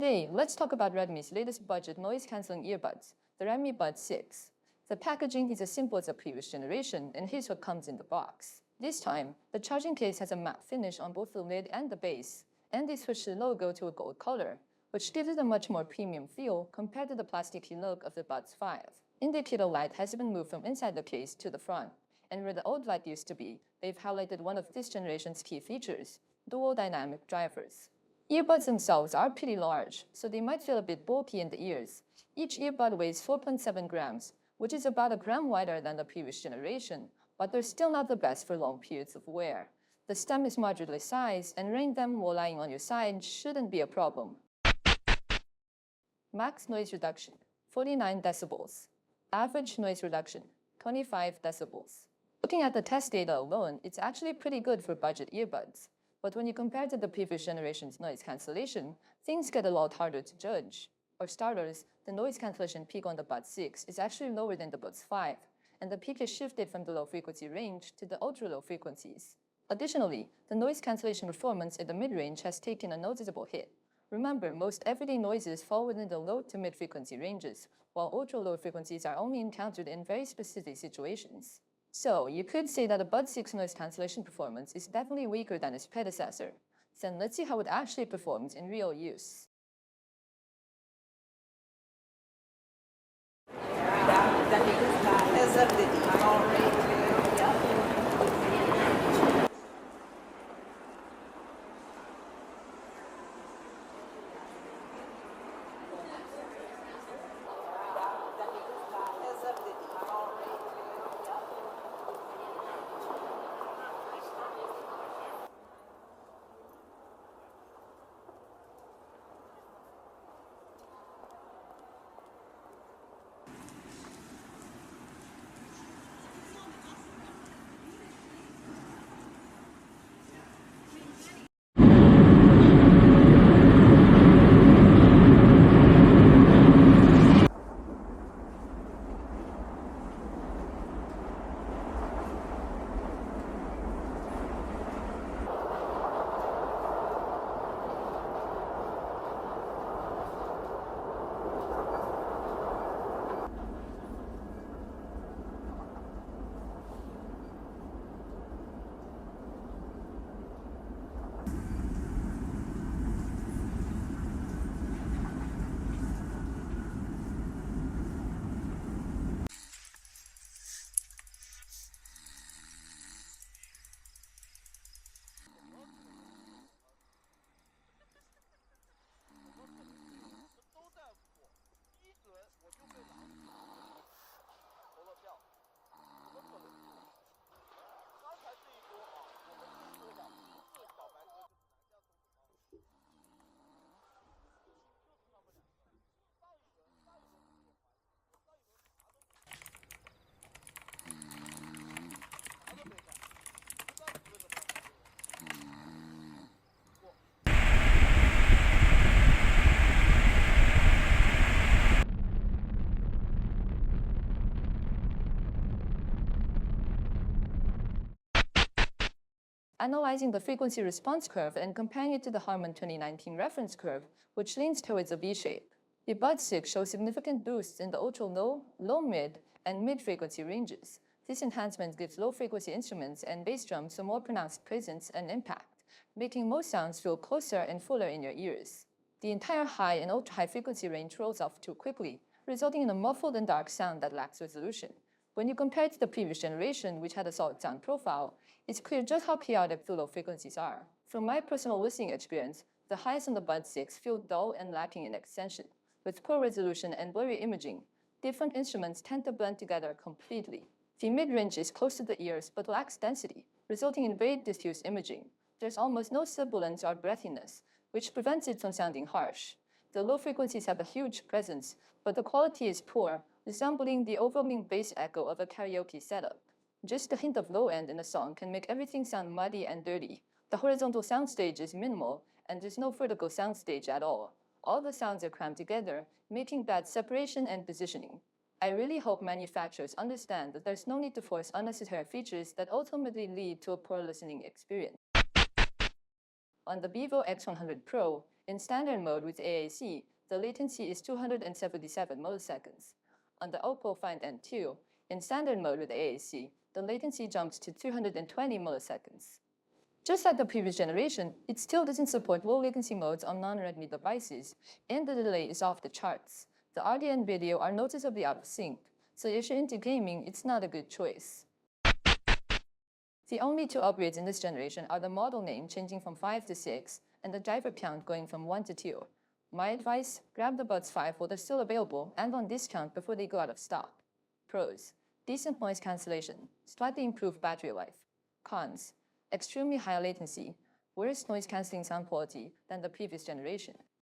Today, let's talk about Redmi's latest budget noise-canceling earbuds, the Redmi Buds6. The packaging is as simple as the previous generation, and here's what comes in the box. This time, the charging case has a matte finish on both the lid and the base, and they switched the logo to a gold color, which gives it a much more premium feel compared to the plasticky look of the Buds 5. Indicator light has been moved from inside the case to the front, and where the old light used to be, they've highlighted one of this generation's key features, dual dynamic drivers. Earbuds themselves are pretty large, so they might feel a bit bulky in the ears. Each earbud weighs 4.7 grams, which is about a gram lighter than the previous generation, but they're still not the best for long periods of wear. The stem is moderately sized, and wearing them while lying on your side shouldn't be a problem. Max noise reduction, 49 decibels. Average noise reduction, 25 decibels. Looking at the test data alone, it's actually pretty good for budget earbuds. But when you compare to the previous generation's noise cancellation, things get a lot harder to judge. For starters, the noise cancellation peak on the Buds 6 is actually lower than the Buds 5, and the peak is shifted from the low frequency range to the ultra-low frequencies. Additionally, the noise cancellation performance in the mid-range has taken a noticeable hit. Remember, most everyday noises fall within the low to mid-frequency ranges, while ultra-low frequencies are only encountered in very specific situations. So, you could say that the Buds 6 noise cancellation performance is definitely weaker than its predecessor. Then let's see how it actually performs in real use. Analyzing the frequency response curve and comparing it to the Harman 2019 reference curve, which leans towards a V-shape. The Buds 6 shows significant boosts in the ultra-low, low-mid, and mid-frequency ranges. This enhancement gives low-frequency instruments and bass drums a more pronounced presence and impact, making most sounds feel closer and fuller in your ears. The entire high and ultra-high frequency range rolls off too quickly, resulting in a muffled and dark sound that lacks resolution. When you compare it to the previous generation, which had a solid sound profile, it's clear just how chaotic the low frequencies are. From my personal listening experience, the highs on the Buds 6 feel dull and lacking in extension. With poor resolution and blurry imaging, different instruments tend to blend together completely. The mid-range is close to the ears but lacks density, resulting in very diffuse imaging. There's almost no sibilance or breathiness, which prevents it from sounding harsh. The low frequencies have a huge presence, but the quality is poor, resembling the overwhelming bass echo of a karaoke setup. Just a hint of low end in a song can make everything sound muddy and dirty. The horizontal soundstage is minimal, and there's no vertical soundstage at all. All the sounds are crammed together, making bad separation and positioning. I really hope manufacturers understand that there's no need to force unnecessary features that ultimately lead to a poor listening experience. On the VIVO X100 Pro, In standard mode with AAC, the latency is 277 milliseconds. On the OPPO Find N2, in standard mode with AAC, the latency jumps to 220 milliseconds. Just like the previous generation, it still doesn't support low latency modes on non-Redmi devices, and the delay is off the charts. The audio and video are noticeably out of sync, so if you're into gaming, it's not a good choice. The only two upgrades in this generation are the model name changing from 5 to 6, and the driver count going from 1 to 2. My advice, grab the Buds 5 while they're still available and on discount before they go out of stock. Pros: decent noise cancellation, slightly improved battery life. Cons: extremely high latency, worse noise cancelling sound quality than the previous generation.